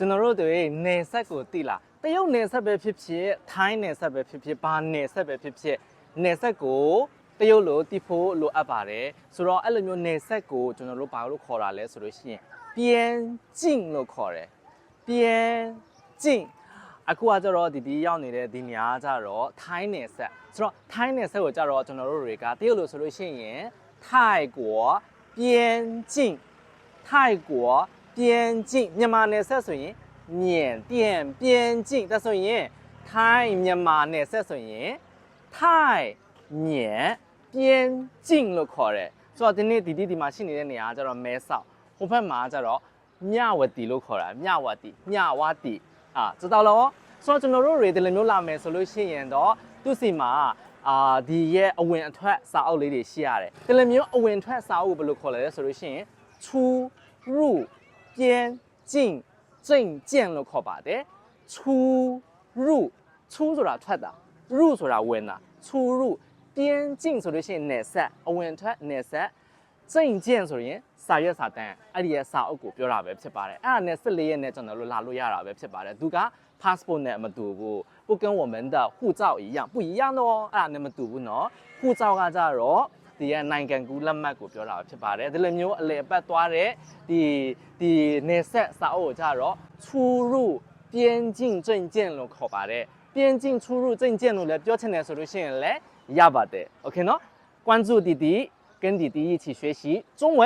ကျွန်တော်တို့တွေနေဆက်ကိုတိလာတရုတ်နေဆက်ပဲဖြစ်ဖြစ်ထိုင်းနေဆက်ပဲဖြစ်ဖြစ်ဘာနေဆက်ပဲဖြစ်ဖြစ်နေဆက်ကိုတရုတ်လိုတိဖို့လိုအပ်ပါတယ်ဆိုတော့အဲ့လိုမျိုးနေဆက်ကိုကျွန်တော်တို့ဘာလို့ခေါ်တာလဲဆိုလို့ရှိရင်边境လို့ခေါ်တယ်边境အခုကကျတော့ဒီရောက်နေတဲ့ဒီနေရာကကျတော့ထိုင်းနေဆက်ဆိုတော့ထိုင်းနေဆက်ကိုကျတော့ကျွန်တော်တို့တွေကတရုတ်လိုဆိုလို့ရှိရင်泰国边境泰国边境မြန်မာနယ်ဆက်ဆိုရင်缅甸边境ဒါဆိုရင်ထိုင်းမြန်မာနယ်ဆက်ဆိုရင်泰缅边境လို့ခေါ်တယ်ဆိုတော့ဒီနေ့ဒီမှာရှိနေတဲ့နေရာကကျတော့မဲဆောက်ဟိုဘက်မှာကျတော့မြဝတီလို့ခေါ်တာမြဝတီ知道了ဆိုတော့ကျွန်တော်တို့တွေဒီလိုမျိုးလာမယ်ဆိုလို့ရှိရင်တော့သူ့စီမှာဒီရဲ့အဝင်အထွက်စာအုပ်လေးတွေရှိရတယ်ဒီလိုမျိုးအဝင်ထွက်စာအုပ်ဘယ်လိုခေါ်လဲဆိုလို့ရှိရင်出入边境证件လို့ခေါ်ပါတယ်出入出ဆိုတာထွက်တာ入ဆိုတာဝင်တာ出入边境ဆိုလို့ရှိရင်နယ်ဆက်အဝင်ထွက်နယ်ဆက်证件ဆိုရင်စာရွက်စာတမ်းအဲ့ဒီရဲ့စာအုပ်ကိုပြောတာပဲဖြစ်ပါတယ်အဲ့ဒါနဲ့14ရက်နဲ့ကျွန်တော်တို့လာလို့ရတာပဲဖြစ်ပါတယ်သူက passport နဲ့မတူဘူး不跟我们的护照一样不一样的哦အဲ့ဒါနဲ့မတူဘူးเนาะ护照ကကြတော့ဒီရဲ့နိုင်ငံကူးလက်မှတ်ကိုပြောတာဖြစ်ပါတယ်ဒီလိုမျိုးအလေအပတ်သွားတဲ့ဒီနေဆက်စာအုပ်ကိုကြတော့出入边境证件လို့ခေါ်ပါတယ်边境出入证件လို့လည်းပြောချင်တယ်ဆိုလို့ရှိရင်လည်းရပါတယ်โอเคเนาะ关注弟弟跟弟弟一起学习中文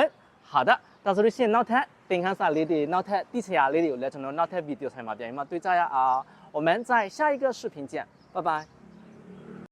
好的到時先နောက်ထပ်သင်ခန်းစာလေးတွေနောက်ထပ်သိချင်ရလေးတွေကိုလည်းကျွန်တော်နောက်ထပ် video ဆိုင်မှာပြန်ပြီးမှတွေ့ကြရအောင်我们在下一个视频见拜拜